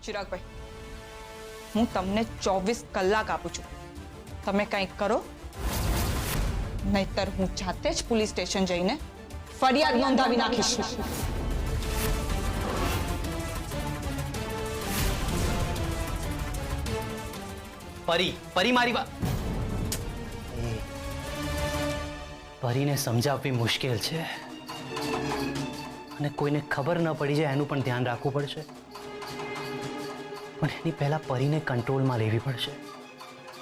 ચિરાગભાઈ, હું તમને 24 કલાક આપું છું. તમે કંઈક કરો, નહીતર હું જાતે જ પોલીસ સ્ટેશન જઈને ફરિયાદ નોંધાવી નાખીશ. પરી મારી વાત પરીને સમજાવવી મુશ્કેલ છે અને કોઈને ખબર ન પડી જાય એનું પણ ધ્યાન રાખવું પડશે. પણ એની પહેલા પરીને કંટ્રોલમાં લેવી પડશે.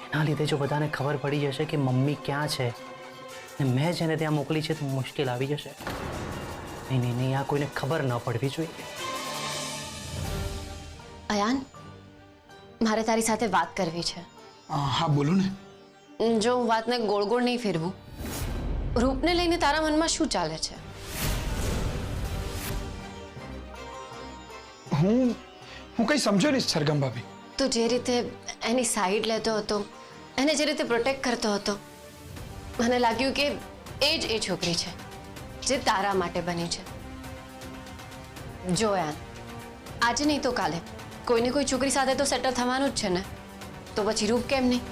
એના લીધે જો બધાને ખબર પડી જશે કે મમ્મી ક્યાં છે ને મેં જેને ત્યાં મોકલી છે તો મુશ્કેલ આવી જશે. નહીં, આ કોઈને ખબર ન પડવી જોઈએ. અયાન, મારે તારી સાથે વાત કરવી છે. હા બોલો ને. જો હું વાતને ગોળ ગોળ નહીં ફેરવું, રૂપને લઈને તારા મનમાં શું ચાલે છે? હું કઈ સમજો નહીં સરગમ ભાભી. તું જે રીતે એની સાઈડ લેતો હતો, એને જે રીતે પ્રોટેક્ટ કરતો હતો, મને લાગ્યું કે એ જ એ છોકરી છે જે તારા માટે બની છે. જો યાર, આજે નહીં તો કાલે કોઈને કોઈ છોકરી સાથે તો સેટલ થવાનું જ છે ને, તો પછી રૂપ કેમ નહીં?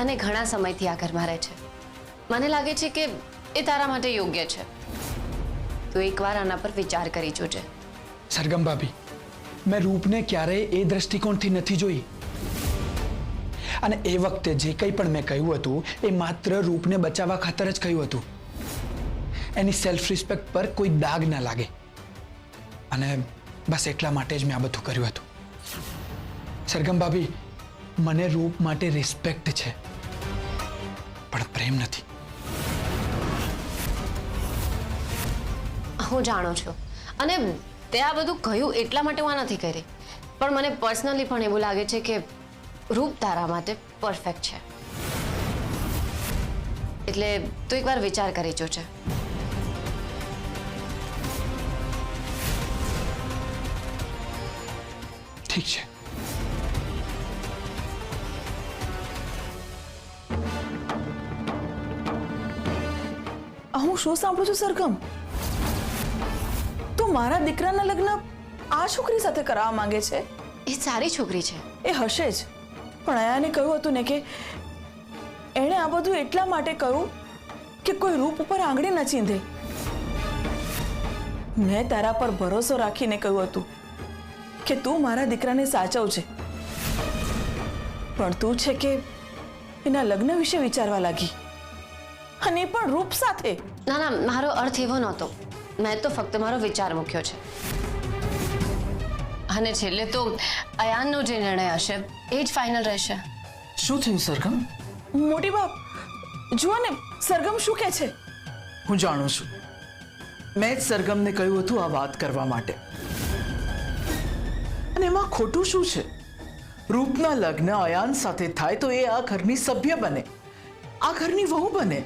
અને ઘણા સમયથી આ ઘરમાં રહે છે. મને લાગે છે કે એ તારા માટે યોગ્ય છે. તું એકવાર આના પર વિચાર કરી જોજે. સરગમ ભાભી, મેં રૂપને ક્યારેય એ દ્રષ્ટિકોણથી નથી જોઈ. અને એ વખતે જે કંઈ પણ મેં કહ્યું હતું એ માત્ર રૂપને બચાવવા ખાતર જ કહ્યું હતું. એની સેલ્ફ રિસ્પેક્ટ પર કોઈ દાગ ના લાગે, અને બસ એટલા માટે જ મેં આ બધું કર્યું હતું. સરગમ ભાભી, મને રૂપ માટે રિસ્પેક્ટ છે, પણ પ્રેમ નથી. હું જાણું છું, અને તે આ બધું કહ્યું એટલા માટે હું નથી કરી, પણ મને પર્સનલી પણ એવું લાગે છે કે રૂપ તારા માટે પરફેક્ટ છે. એટલે તું એકવાર વિચાર કરી જોજે. ઠીક છે. હું શું સાંભળું છું સરગમ? તું મારા દીકરાના લગ્ન આ છોકરી સાથે કરાવવા માંગે છે? એ સારી છોકરી છે. એ હશે જ, પણ અયાને કહ્યું હતું ને કે એણે આ બધું એટલા માટે કર્યું કે કોઈ રૂપ ઉપર આંગળી ન ચીંધે. મેં તારા પર ભરોસો રાખીને કહ્યું હતું કે તું મારા દીકરાને સાચવજે, પણ તું છે કે એના લગ્ન વિશે વિચારવા લાગી, અને એ પણ રૂપ સાથે. ના ના, મારો અર્થ એવો નહોતો. મેં તો ફક્ત મારો વિચાર મૂક્યો છે. અને છેલ્લે તો અયાનનો જે નિર્ણય હશે એ જ ફાઇનલ રહેશે. શું થયું સરગમ? મોટી બાપ, જુઓ ને સરગમ શું કહે છે. હું જાણું છું. મેં જ સરગમને કહ્યું હતું આ વાત કરવા માટે. અને એમાં ખોટું શું છે? રૂપના લગ્ન અયાન સાથે થાય તો એ આ ઘરની સભ્ય બને, આ ઘરની વહુ બને.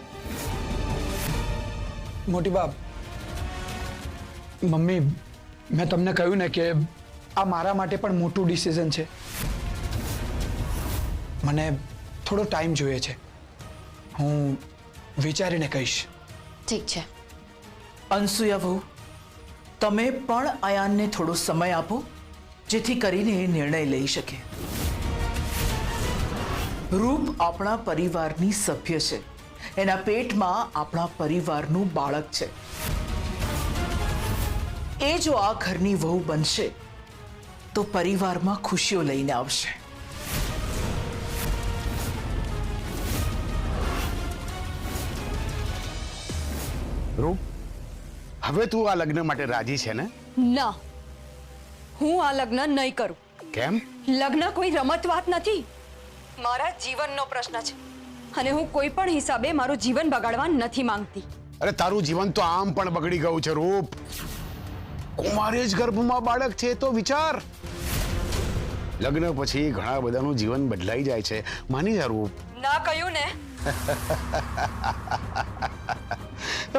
મોટી બાપ, મમ્મી, મેં તમને કહ્યું ને કે આ મારા માટે પણ મોટું ડિસિઝન છે. મને થોડો ટાઈમ જોઈએ છે. હું વિચારીને કહીશ. ઠીક છે. અનસુયા વહુ, તમે પણ અયાનને થોડો સમય આપો, જેથી કરીને એ નિર્ણય લઈ શકે. રૂપ આપણા પરિવારની સભ્ય છે. એના પેટમાં આપણા પરિવારનું બાળક છે. એ જો આ ઘરની વહુ બનશે તો પરિવારમાં ખુશીઓ લઈને આવશે. રૂપ, હવે તું આ લગ્ન માટે રાજી છે ને? ના, હું આ લગ્ન નહીં કરું. કેમ? લગ્ન કોઈ રમત વાત નથી, મારા જીવનનો પ્રશ્ન છે, અને હું કોઈ પણ હિસાબે મારું જીવન બગાડવા નથી માંગતી. અરે તારું જીવન તો આમ પણ બગડી ગયું છે રૂપ. કુમારી જ ગર્ભમાં બાળક છે તો વિચાર. લગ્ન પછી ઘણા બધાનું જીવન બદલાઈ જાય છે, માની જા રૂપ. ના કહ્યું ને.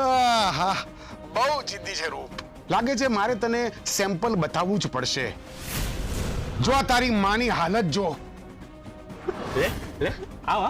આહા, બહુ જિદ્દી છે રૂપ. લાગે છે મારે તને સેમ્પલ બતાવવું જ પડશે. જો આ તારી માની હાલત જો. લે આવ.